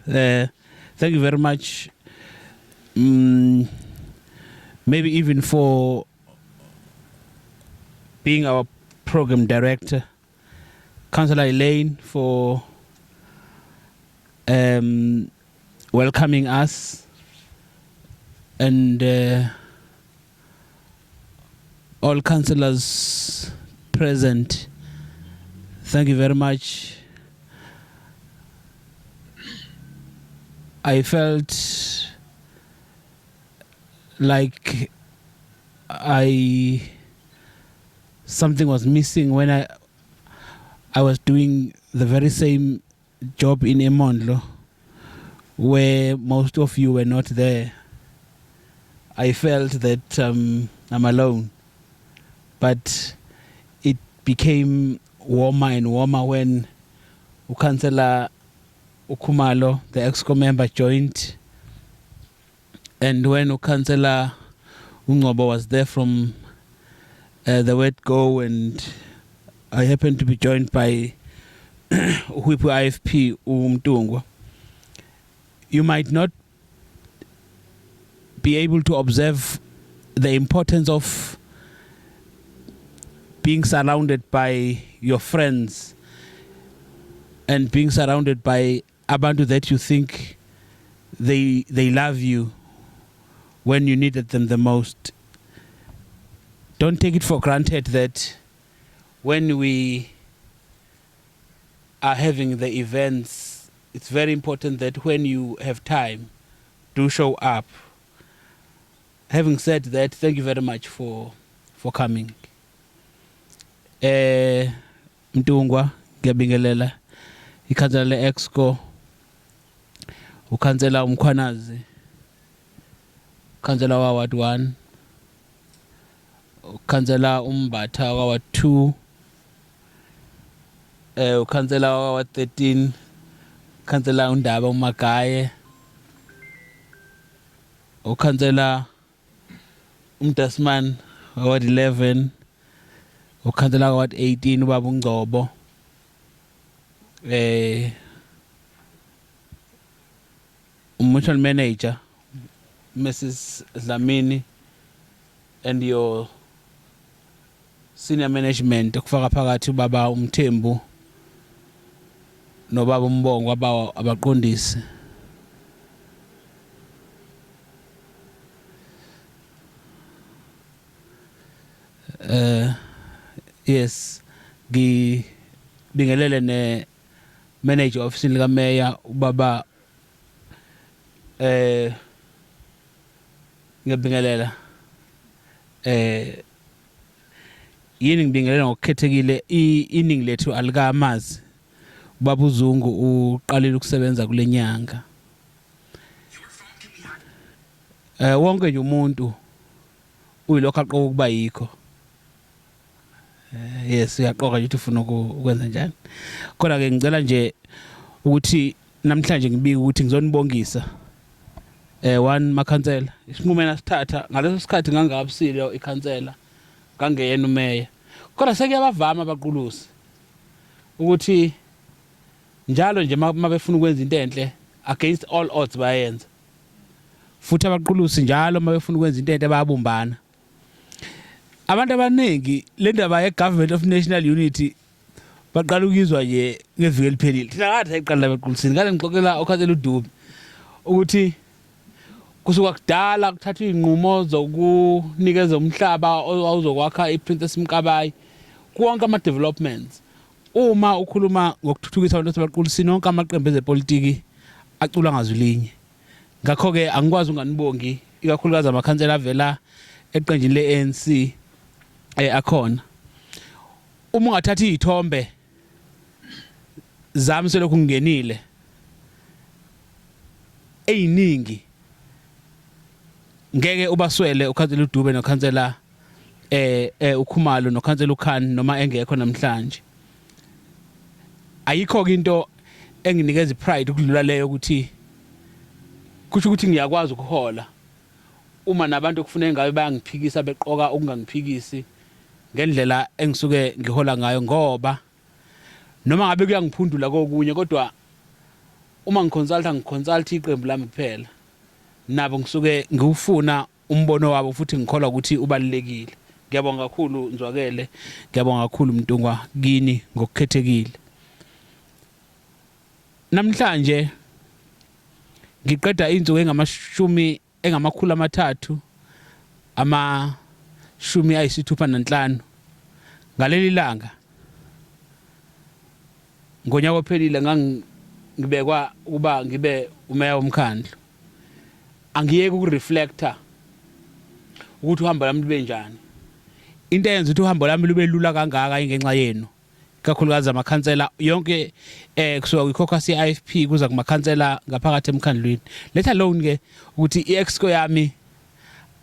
Thank you very much. Maybe even for being our program director, Councillor Elaine, for welcoming us, and all councillors present. Thank you very much. I felt like something was missing when I was doing the very same job in Emondlo, where most of you were not there. I felt that I'm alone, but it became warmer and warmer when Councillor Ukumalo, the EXCO member, joined, and when Councillor Ungobo was there from the word go, and I happened to be joined by Whipu IFP Umtungwa. You might not be able to observe the importance of being surrounded by your friends and being surrounded by abantu that you think they love you when you needed them the most. Don't take it for granted that when we are having the events, it's very important that when you have time, do show up. Having said that, thank you very much for coming. Mtungwa, ngiyabingelela ikhansela le-EXCO, ukhansela uMkhwanazi, ukhansela wa Ward 1, ukhansela uMbatha wa Ward 2, ukhansela wa Ward 13, ukhansela uNdaba uMagaye, ukhansela uMdasman wa Ward 11, ukhansela wa Ward 18 ubaba uNgcobo, mutual manager Mrs. Dlamini, and your senior management kufaka phakathi ubaba uMthembu nobaba uMbongo abaqondisi. Yes, ngibingelele ne manager office lika mayor ubaba ngiyabingelela yini ngibingelela ngokukhethekile iningi lethu alikamazi ubaba uZungu uqalile ukusebenza kule nyanga. Wonke nje umuntu uyilokho aqoka ukuba yikho. Yes, uyaqoka nje ukuthi ufuna ukwenza njani. Kodwa ke ngicela nje ukuthi namhlanje ngibike ukuthi ngizonibongisa one makhansela isinqumo nasithatha ngaleso sikhathi ngangabusile ikhansela ngangeyena umeya. Kodwa sekuyabavama abaqulusi ukuthi njalo nje mabefuna ukwenza into enhle against all odds bayenza. Futhi abaqulusi njalo mabefuna ukwenza into enhle bayabumbana. Abantu abaningi le ndaba ye Government of National Unity baqala ukuzwa nje ngeviki eliphelile. Thina ngathi ayiqala abaqulusi ngale ngixoxela okhathela uDube ukuthi kusuka kudala kuthathwa inqumo zokunikeza umhlaba awuzokwakha iPrincess Mkabayi konke ama developments. Uma ukhuluma ngokuthuthukisa abantu abaqulusi nonke amaqembu ezepolitiki acula ngazulinye. Ngakho ke angikwazi unganibongi ikakhulukazi amakhansela avela eqenjini le-ANC akhona. Uma ungathatha izithombe zami selokhu ngingenile eyiningi ngeke ubaswele ukhansela uDube nokhansela uKhumalo nokhansela uKhan noma engekho namhlanje. Ayikho into enginikeza ipride ukudlula leyo ukuthi kusho ukuthi ngiyakwazi ukuhola uma nabantu kufanele ngabe bayangiphikisa beqoka ukungangiphikisi ngendlela engisuke ngihola ngayo, ngoba noma ngabe kuyangiphundula kokunye kodwa uma ngiconsulta iqembu lami kuphela nabo ngisuke ngiwufuna umbono wabo futhi ngikholwa ukuthi ubalekile. Ngiyabonga kakhulu Nzwakele, ngiyabonga kakhulu Mtungwa kini ngokukhethekile. Namhlanje ngiqeda inzuku engamakhulu amathathu amashumi ayisithupha nanhlanu ngaleli langa. Ngonyaka ophelile ngibekwa ukuba ngibe umeya womkhandlu. Angiyeke ukureflector ukuthi uhambo lami lube njani. Into eyenza ukuthi uhambo lami lube lula kangaka ingenxa yenu, kakhulukazi amakhansela yonke kusuka kwi-caucus ye-IFP kuza kumakhansela ngaphakathi emkhandlwini. Let alone ke ukuthi i-exco yami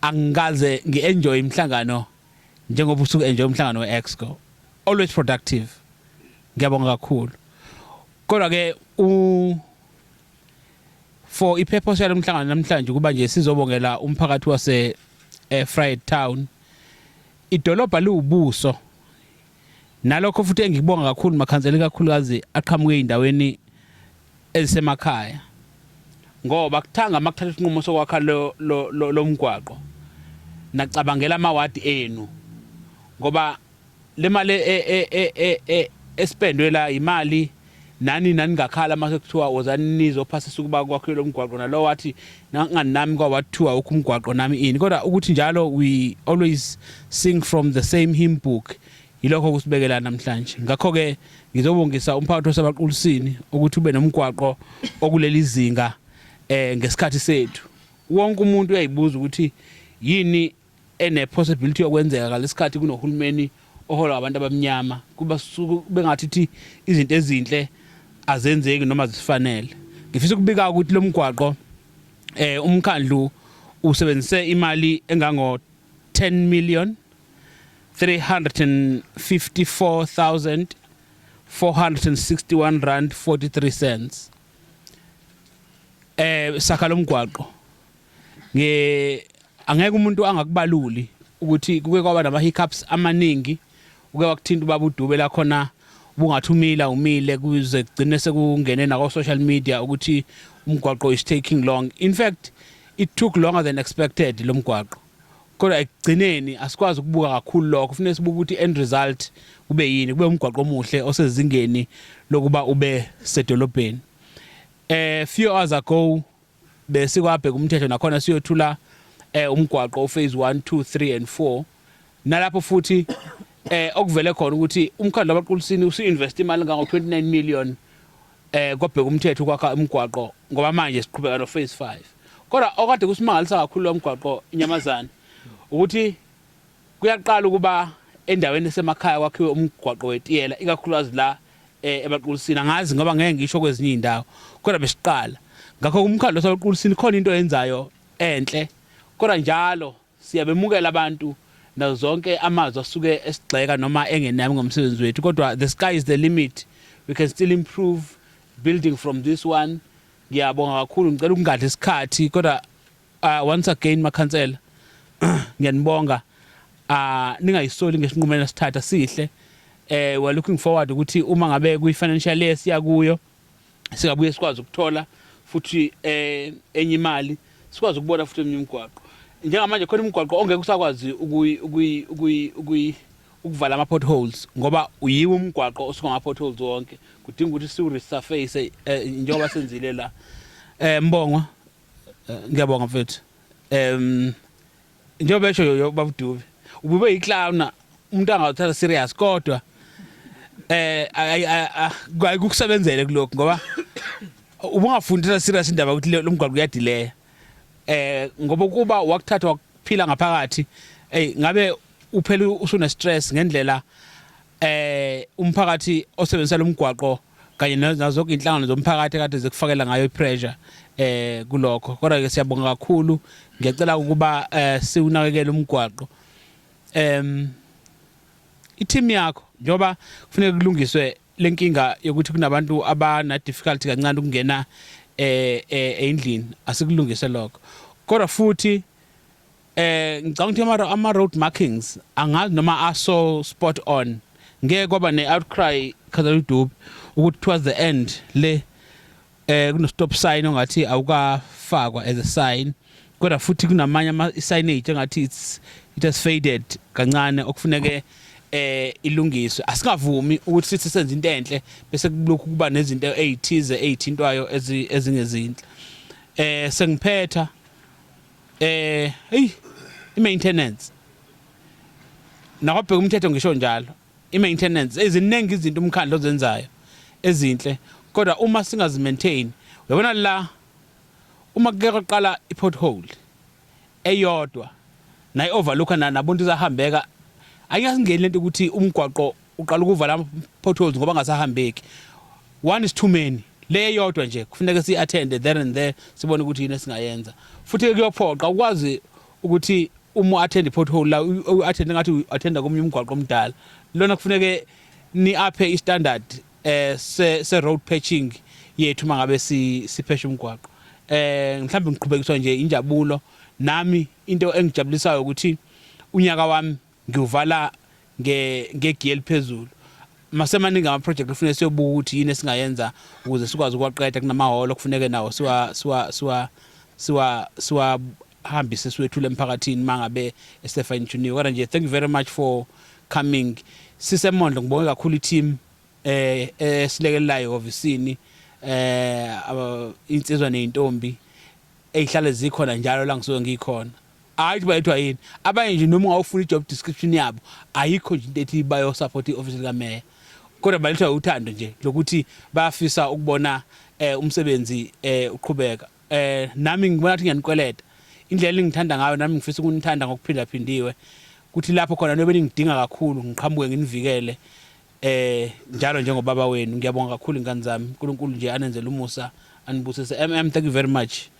angikaze ngi-enjoy imhlangano njengoba usuke enjoy umhlangano we-exco. Always productive. Ngiyabonga kakhulu. Kodwa ke for i-purpose yalo mhlangano namhlanje kuba nje sizobongela umphakathi wase Fried Town. Idolobha liwubuso. Nalokho futhi engikubonga kakhulu makhansela kakhulukazi aqhamuke endaweni ezisemakhaya. Ngoba kuthanga makuthatha isinqumo sokwakha lo mgwaqo. Nacabangela amawadi enu. Ngoba le mali espendwe la imali nani ngakhala mase kuthiwa wozani nizophasisa ukuba kwakhiwe lo mgwaqo nalo wathi ngani nami kwawathiwa ukumgwaqo nami ini. Kodwa ukuthi njalo we always sing from the same hymn book. Yilokho kusibekela namhlanje. Ngakho ke ngizobongisa umphakathi waseBaqulisini ukuthi ube nomgwaqo okuleli zinga ngesikhathi sethu. Wonke umuntu uyayibuza ukuthi yini ene possibility yokwenzeka ngalesikhathi kunohulumeni ohola abantu abamnyama. Kuba bengathi izinto ezinhle azenzeki noma zifanele. Ngifisa ukubika ukuthi lo mgwaqo umkhandlu usebenzise imali engango 10,354,461 rand 43 cents. Sakha lo mgwaqo angeke umuntu angakubaluli ukuthi kuke kwaba nama hiccups amaningi uke wakuthinta ubaba uDube la khona bungathi umile kuze kugcine sekungene na ku social media ukuthi umgwaqo is taking long. In fact it took longer than expected lo mgwaqo. Kodwa ekugcineni asikwazi ukubuka kakhulu lokho, kufanele sibuke ukuthi end result kube yini, kube umgwaqo omuhle osezingeni lokuba ube sedolobheni. Few hours ago besikwabheka umthetho nakhona siyothula umgwaqo phase 1 2 3 and 4 nalapho futhi okuvele khona ukuthi umkhandlu waBaqulisini usi-invest imali ngango 29 million kwabheka umthetho ukwakha umgwaqo ngoba manje siqhubeka no phase 5. Kodwa okade kusimangalisa kakhulu lo mgwaqo inyamazana ukuthi kuyaqala ukuba endaweni esemakhaya kwakhiwe umgwaqo wetiyela ikakhulukazi la eBaqulisini. Angazi ngoba ngeke ngisho kwezinye indawo kodwa besiqala. Ngakho umkhandlu waseBaqulisini khona into yenzayo enhle. Kodwa njalo siyabemukela abantu nazo zonke amazwi asuke esigxeka noma engenami ngomsebenzi wethu. Kodwa the sky is the limit. We can still improve building from this one. Ngiyabonga kakhulu, ngicela ukungadla isikhathi kodwa once again makhansela ngiyanibonga ningayisoli ngesinqumo nesithatha sihle. We're looking forward ukuthi uma ngabe kuyi-financial year siyakuyo singabuye sikwazi ukuthola futhi enye imali sikwazi ukubona futhi eminye imigwaqo. Njengamanje khona imigwaqo ongeke usakwazi ukuvala ama potholes ngoba uyiwe umgwaqo osuka ngama potholes wonke. Kudinga ukuthi siresurface njengoba senzile la. Mbongwa ngiyabonga mfethu. Njengoba esho yo babuDube ubube yiclown umuntu angawuthatha serious kodwa kukusebenzele kulokho ngoba ubungafundisa serious indaba ukuthi lo mgwaqo uyadelay. Ngoba kuba wakuthatha wakuphila ngaphakathi ngabe uphela usune stress ngendlela umphakathi osebenzisa lo mgwaqo kanye nazo zonke inhlangano zomphakathi kade zekufakela ngayo ipressure kulokho. Kodwa ke siyabonga kakhulu, ngiyacela ukuba siwunakekele umgwaqo. I-team yakho njoba kufanele kulungiswe lenkinga yokuthi kunabantu abana difficulty kancane ukungena endlini, asikulungise lokho. Kodwa futhi ngicabanga ukuthi ama road markings angazi noma aso spot on. Ngeke kwaba ne outcry khaza uDube ukuthi towards the end le kuno stop sign ongathi awukafakwa as a sign kodwa futhi kunamanye ama signage engathi it has faded kancane okufuneke ilungiswe asingavumi ukuthi sithi senze into enhle bese kulokhu kuba nezinto ezithize ezithintwayo ezingezinhle sengiphetha i-maintenance nakwabheka umthetho ngisho njalo i-maintenance eziningi izinto umkhandlo ozenzayo ezinhle kodwa uma singazimaintain uyabona la uma kuke qala i-pothole eyodwa nayi overlooka nabontu izahambeka ayasingeni lento ukuthi umgwaqo uqala ukuvala potholes ngoba ngasahambeki one is too many le yodwa nje kufuneka si attend there and there sibone ukuthi yini esingayenza futhi kuyophoqa ukwazi ukuthi uma attend pothole la attend ngathi attenda komnye umgwaqo omdala lona kufuneke ni aphe i-standard se road patching yethu mangabe sipheshe umgwaqo mhlawumbe ngiqhubekiswa nje injabulo nami into engijabulisayo ukuthi unyaka wami ngiuvala ngegiel phezulu masemaningi ama project kufanele siyobuka ukuthi yini esingayenza ukuze sikwazi ukwaqeda kunamahholo kufuneke nawo siwa hambise siwethule emphakathini mangabe esefine tuniwe kodwa nje thank you very much for coming sisemondlo ngibonge kakhulu i-team esilekelelayo ofisini insizwa neintombi ezihlale zikhona njalo la ngisuke ngikhona ayithi bayithwa yini abanye nje noma ungawufuna i-job description yabo ayikho nje into ethi bayo support i-office likameya kodwa balethwa uthando nje lokuthi bayafisa ukubona umsebenzi uqhubeka nami ngibona ukuthi ngiyanikweleta indlela engithanda ngayo nami ngifisa ukunithanda ngokuphinda phindiwe kuthi lapho khona nobe ningidinga kakhulu ngiqhamuke nginivikele njalo njengobaba wenu ngiyabonga kakhulu ingane zami uNkulunkulu nje anenzele umusa anibusise thank you very much.